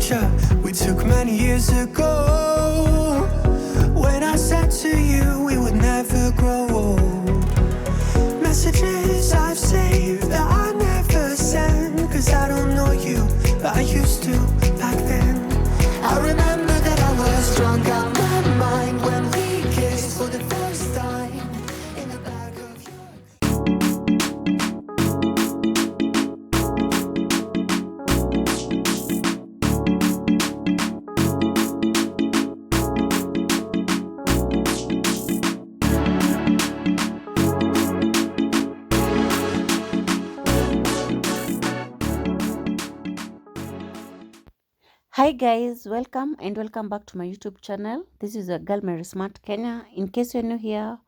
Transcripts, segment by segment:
picture we took many years ago, when I said to you we would never grow old. Messages I've saved that I never send, cause I don't know you, but I used to back then. I remember that I was drunk out my mind when we kissed for the first time in the back of your... Hi guys, welcome back to my YouTube channel. This is your girl Mary Smart Kenya. In case you're new here,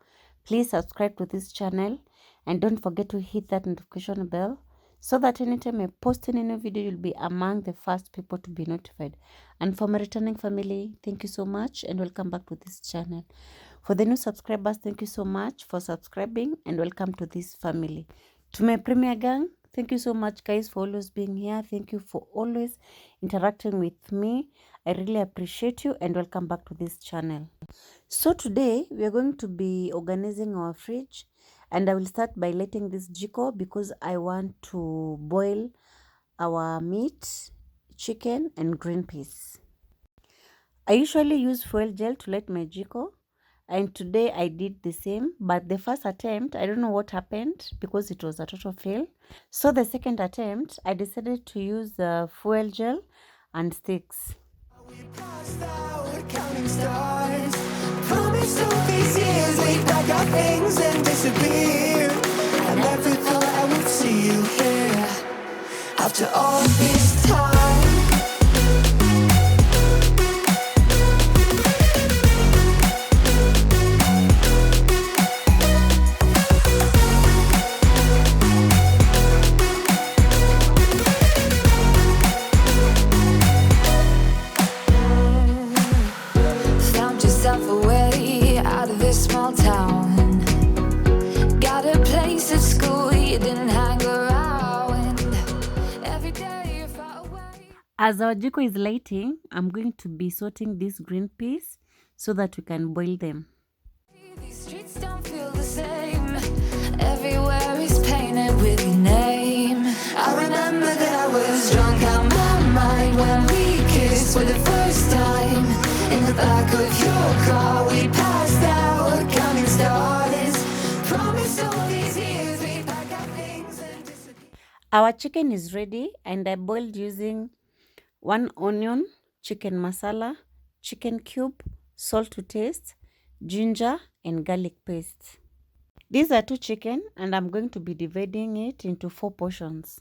please subscribe to this channel and don't forget to hit that notification bell so that anytime I post any new video, you'll be among the first people to be notified. And for my returning family, thank you so much and welcome back to this channel. For the new subscribers, thank you so much for subscribing and welcome to this family. To my premier gang, thank you so much guys for always being here. Thank you for always interacting with me. I really appreciate you and welcome back to this channel. So today we are going to be organizing our fridge and I will start by lighting this jiko because I want to boil our meat, chicken and green peas. I usually use fuel gel to light my jiko. And today I did the same, but the first attempt, I don't know what happened because it was a total fail. So the second attempt, I decided to use fuel gel and sticks. We passed out counting stars. Promised all these years we'd pack our things and disappear. I never thought I would see you here after all this time. Away out of this small town, got a place at school you didn't hang around. Every day you're far away. As our jiko is lighting, I'm going to be sorting these green peas so that we can boil them. These streets don't feel the same. Everywhere is painted with your name. I remember that I was drunk out my mind when we kissed for the first time in the back of your car. We passed out counting stars. Promised all these years we'd pack our things and disappear. Our chicken is ready and I boiled using 1 onion, chicken masala, chicken cube, salt to taste, ginger and garlic paste. These are 2 chicken and I'm going to be dividing it into 4 portions.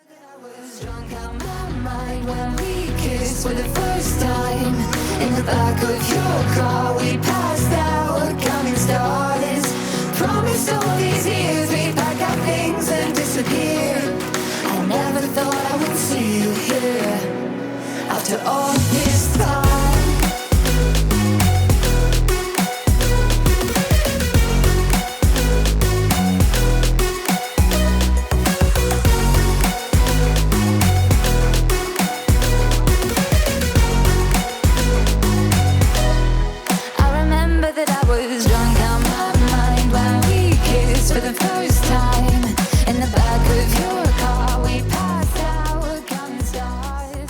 I was drunk out my mind when we kissed for the first time in the back of your car. We passed out counting stars. Promised all these years we'd pack our things and disappear. I never thought I would see you here after all this time. For the first time in the back of your car, we passed out counting stars.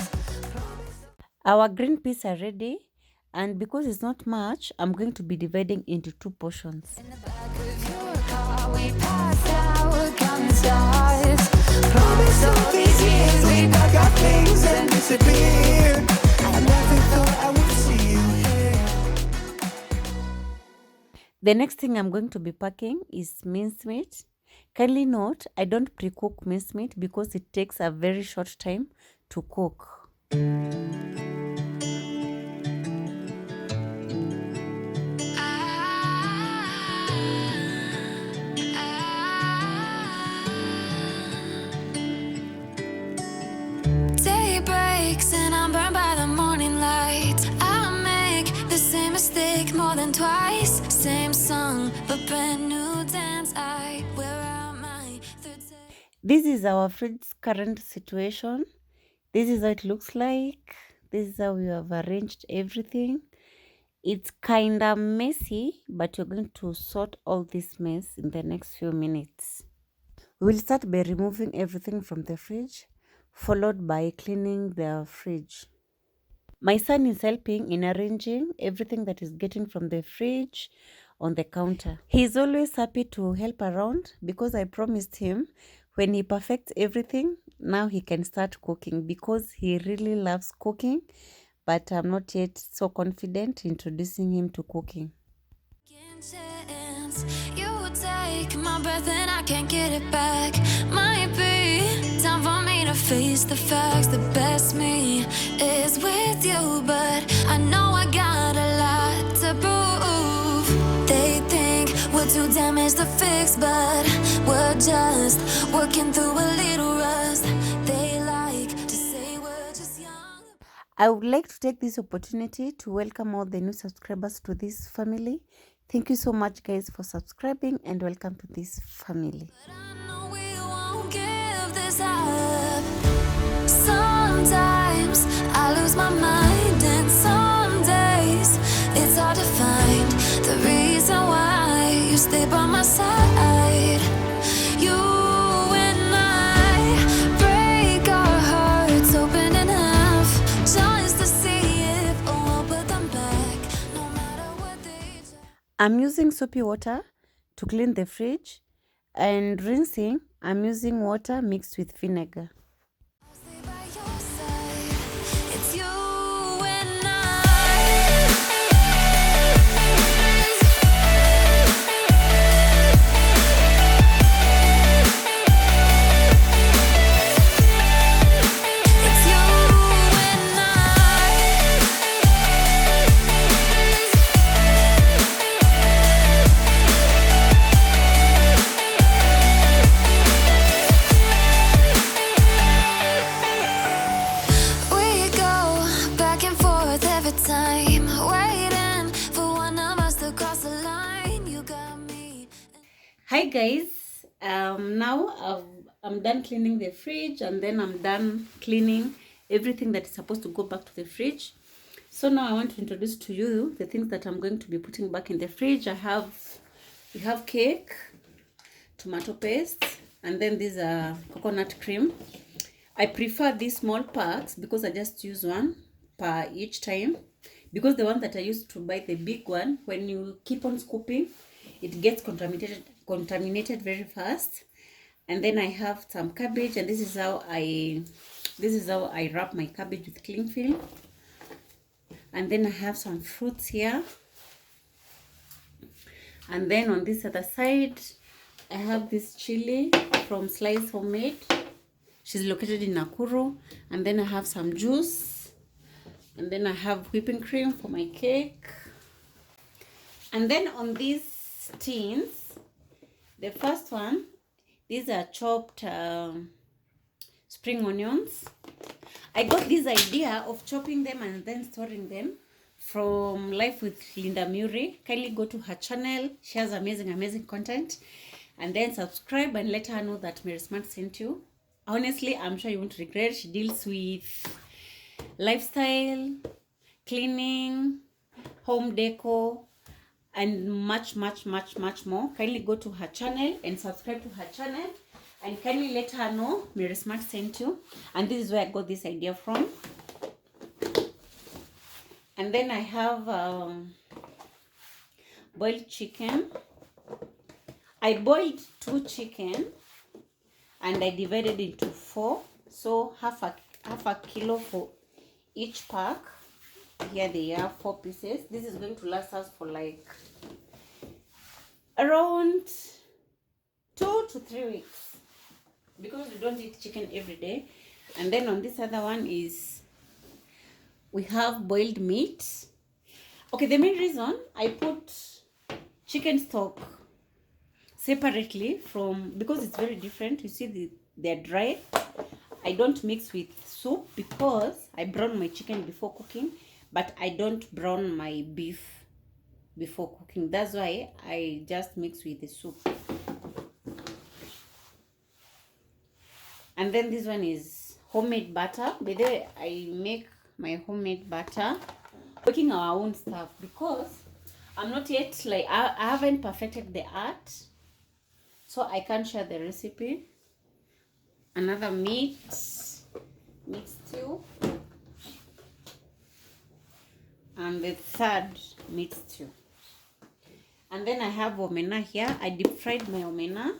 Our green peas are ready and because it's not much, I'm going to be dividing into 2 portions. In the back of your car, we passed out counting stars. Promised all these years we'd pack our things and disappear. I never thought I would see you here. The next thing I'm going to be packing is mincemeat. Kindly note, I don't pre-cook mincemeat because it takes a very short time to cook. Day breaks and I'm burned by the morning light. I make the same mistake more than twice. Same song, but brand new dance. I wear out my third day. This is our fridge's current situation. This is how it looks like. This is how we have arranged everything. It's kinda messy, but you're going to sort all this mess in the next few minutes. We'll start by removing everything from the fridge, followed by cleaning the fridge. My son is helping in arranging everything that is getting from the fridge on the counter. He's always happy to help around because I promised him when he perfects everything, now he can start cooking because he really loves cooking, but I'm not yet so confident introducing him to cooking. You take my breath and I can't get it back. Might be time for me to face the facts. The best me is with you, but I know I got a lot to prove. They think we're too damaged to fix, but we're just working through a little rust. They like to say we're just young. I would like to take this opportunity to welcome all the new subscribers to this family. Thank you so much, guys, for subscribing, and welcome to this family. But I know we won't give this up. Sometimes I lose my mind, and some days it's hard to find the reason why you stay by my side. You and I break our hearts open in half just to see if we'll put them back, no matter what they do. I'm using soapy water to clean the fridge, and rinsing, I'm using water mixed with vinegar. I'll stay by your side. It's you and It's you and we go back and forth every time, waiting for one of us to cross the line. You got me. Hi guys, I'm done cleaning the fridge, and then I'm done cleaning everything that is supposed to go back to the fridge. So now I want to introduce to you the things that I'm going to be putting back in the fridge. We have cake, tomato paste, and then these are coconut cream. I prefer these small packs because I just use one per each time, because the one that I used to buy, the big one, when you keep on scooping, it gets contaminated very fast. And then I have some cabbage, and this is how I wrap my cabbage with cling film. And then I have some fruits here. And then on this other side, I have this chili from Slice Homemade. She's located in Nakuru. And then I have some juice. And then I have whipping cream for my cake. And then on these tins, the first one, these are chopped spring onions. I got this idea of chopping them and then storing them from Life with Linda Muri. Kindly go to her channel. She has amazing content. And then subscribe and let her know that Mary Smart sent you. Honestly, I'm sure you won't regret. She deals with lifestyle, cleaning, home decor, and much more. Kindly go to her channel and subscribe to her channel, and kindly let her know Mary Smart sent you. And this is where I got this idea from. And then I have boiled chicken. I boiled 2 chicken and I divided into 4, so half a kilo for each pack. Here they are, 4 pieces. This is going to last us for like around 2 to 3 weeks, because we don't eat chicken every day. And then on this other one is we have boiled meat. Okay, the main reason I put chicken stock separately from, because it's very different. You see, they're dry. I don't mix with soup because I brown my chicken before cooking, but I don't brown my beef before cooking. That's why I just mix with the soup. And then this one is homemade butter. By the way, I make my homemade butter, making our own stuff, because I'm not yet, like, I haven't perfected the art, so I can't share the recipe. Another meat stew, and the third meat stew. And then I have omena here. I deep fried my omena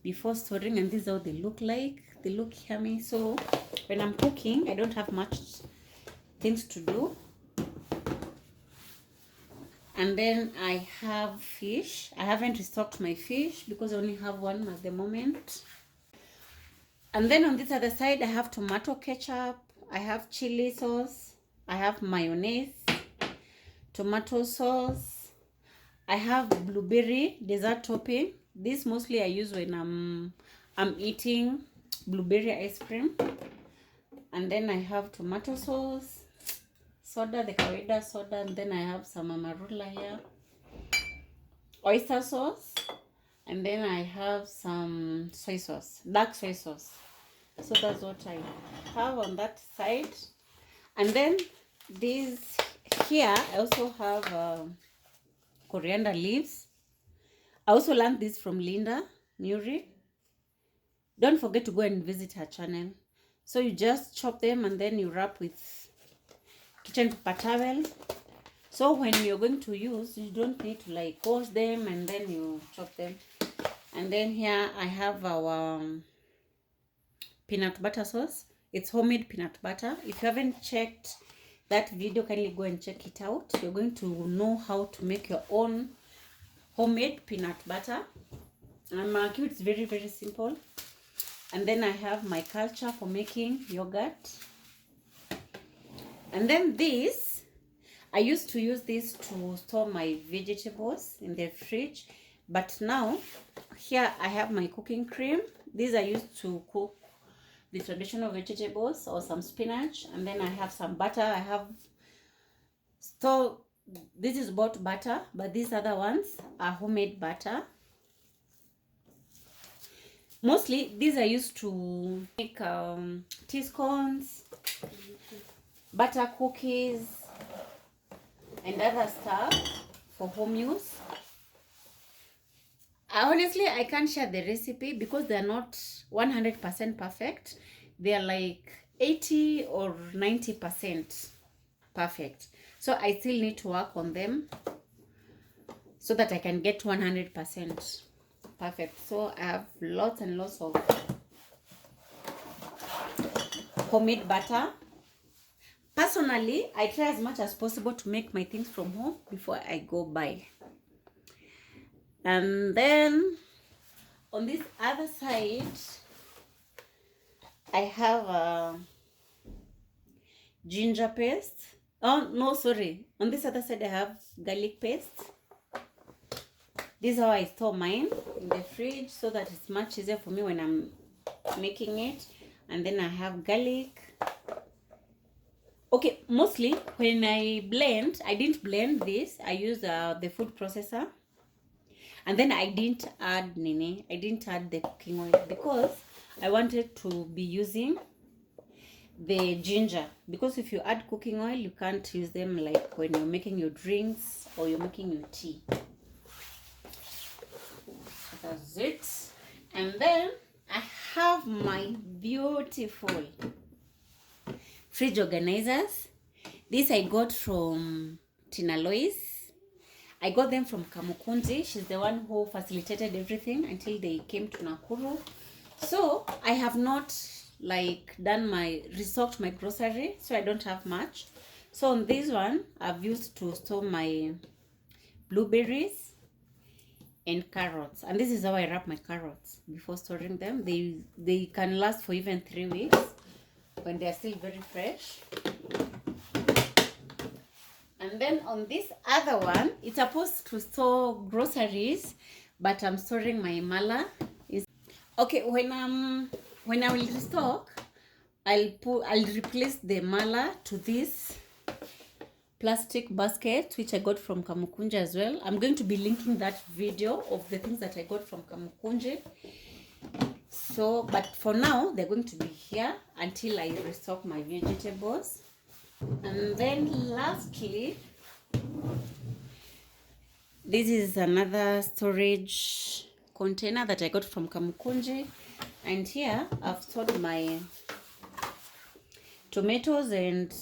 before storing, and this is how they look like. They look yummy. So when I'm cooking, I don't have much things to do. And then I have fish. I haven't restocked my fish because I only have one at the moment. And then on this other side, I have tomato ketchup, I have chili sauce, I have mayonnaise, tomato sauce, I have blueberry dessert topping. This mostly I use when I'm eating blueberry ice cream. And then I have tomato sauce, soda, the kawaida soda, and then I have some amarula here, oyster sauce, and then I have some soy sauce, dark soy sauce. So that's what I have on that side. And then this here, I also have coriander leaves. I also learned this from Linda Nuri. Don't forget to go and visit her channel. So you just chop them and then you wrap with kitchen paper towel. So when you're going to use, you don't need to like wash them and then you chop them. And then here I have our peanut butter sauce. It's homemade peanut butter. If you haven't checked that video, kindly go and check it out. You're going to know how to make your own homemade peanut butter. And it's very, very simple. And then I have my culture for making yogurt. And then this, I used to use this to store my vegetables in the fridge. But now, here I have my cooking cream. These I used to cook the traditional vegetables or some spinach. And then I have some butter. I have this is bought butter, but these other ones are homemade butter. Mostly these I used to make tea scones, butter cookies, and other stuff for home use. Honestly, I can't share the recipe because they're not 100% perfect. They're like 80 or 90% perfect. So I still need to work on them so that I can get 100% perfect. So I have lots and lots of homemade butter. Personally, I try as much as possible to make my things from home before I go buy. And then on this other side, I have a ginger paste. Oh, no, sorry. On this other side, I have garlic paste. This is how I store mine in the fridge so that it's much easier for me when I'm making it. And then I have garlic. Okay, mostly when I blend, I didn't blend this. I used the food processor. And then I didn't add I didn't add the cooking oil because I wanted to be using the ginger. Because if you add cooking oil, you can't use them like when you're making your drinks or you're making your tea. That's it. And then I have my beautiful fridge organizers. This I got from Tina Lois. I got them from Kamukunji. She's the one who facilitated everything until they came to Nakuru. So I have not like restocked my grocery, so I don't have much. So on this one, I've used to store my blueberries and carrots. And this is how I wrap my carrots before storing them. They can last for even 3 weeks when they're still very fresh. And then on this other one, it's supposed to store groceries, but I'm storing my mala. Okay, when I will restock, I'll replace the mala to this plastic basket, which I got from Kamukunji as well. I'm going to be linking that video of the things that I got from Kamukunji. So, but for now, they're going to be here until I restock my vegetables. And then lastly, this is another storage container that I got from Kamukunji. And here I've stored my tomatoes and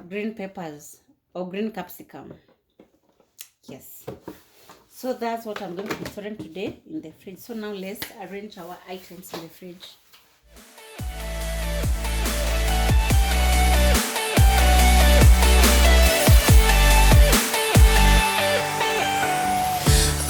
green peppers or green capsicum. Yes. So that's what I'm going to be storing today in the fridge. So now let's arrange our items in the fridge.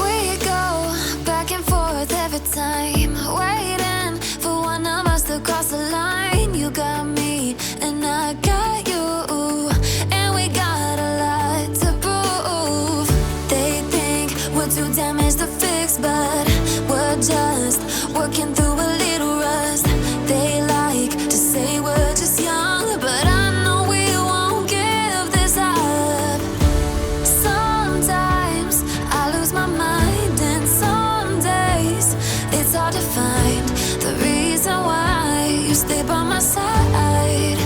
We go back and forth every time, waiting for one of us to cross the line. You got me and I got you, and we got a lot to prove. They think we're too damaged to fix, but we're just working through a little rust. They like to say we're just young, but I know we won't give this up. Sometimes I lose my mind, and some days it's hard to find the reason why you stay by my side.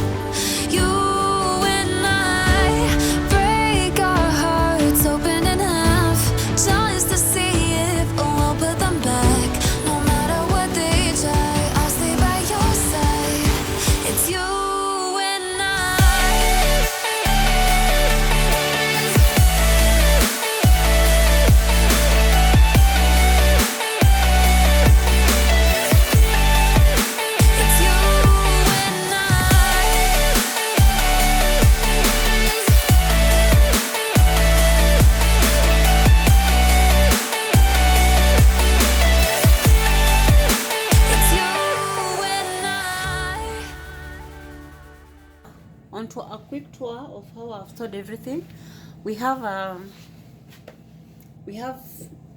You and I break our hearts open in half, just to see if we'll put them back. No matter what they try, I'll stay by your side. It's you and I. It's you and It's you and I. Onto a quick tour of how I've stored everything. We have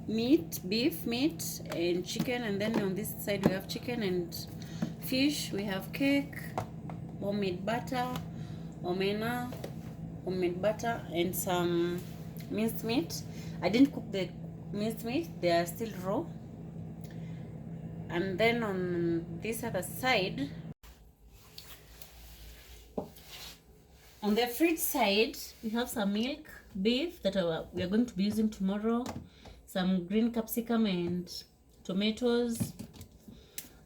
meat, beef meat and chicken, and then on this side we have chicken and fish. We have cake, homemade butter, omena, homemade butter, and some minced meat. I didn't cook the minced meat, they are still raw. And then on this other side, on the fridge side, we have some milk, beef that we are going to be using tomorrow, some green capsicum and tomatoes,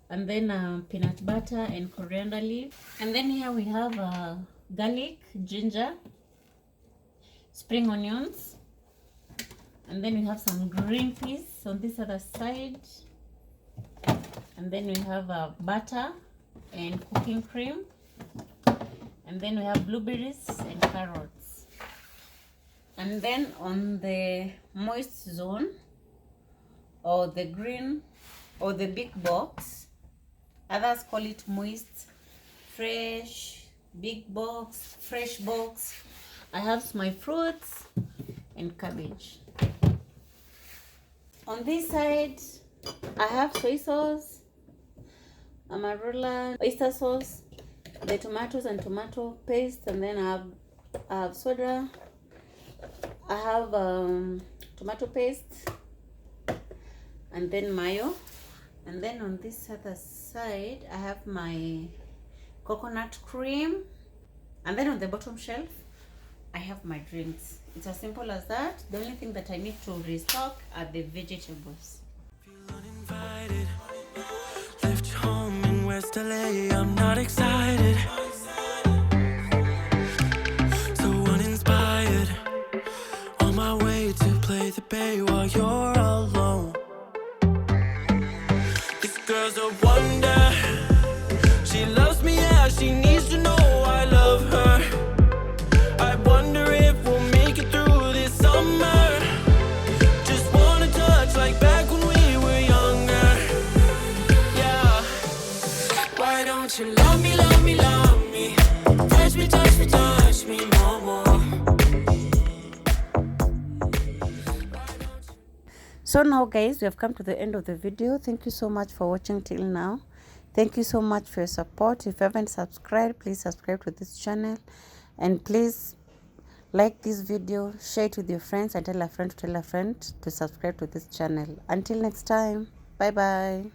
and then peanut butter and coriander leaf. And then here we have garlic, ginger, spring onions, and then we have some green peas on this other side. And then we have butter and cooking cream. And then we have blueberries and carrots. And then on the moist zone, or the green, or the big box, others call it moist, fresh, big box, fresh box, I have my fruits and cabbage. On this side, I have soy sauce, amarula, oyster sauce, the tomatoes and tomato paste, and then I have soda. I have tomato paste, and then mayo. And then on this other side, I have my coconut cream. And then on the bottom shelf, I have my drinks. It's as simple as that. The only thing that I need to restock are the vegetables. Feel uninvited. Left home in West LA, I'm not excited. So uninspired. On my way to play the bay while you're alone. This girl's a wonder. She loves me, yeah, she needs to know I love her. I wonder if we'll make it through this summer. Just wanna touch like back when we were younger. Yeah. Why don't you love me, love me, love me? Touch me, touch me, touch me no more. So now guys, we have come to the end of the video. Thank you so much for watching till now. Thank you so much for your support. If you haven't subscribed, please subscribe to this channel, and please like this video, share it with your friends, and tell a friend to tell a friend to subscribe to this channel. Until next time, bye bye.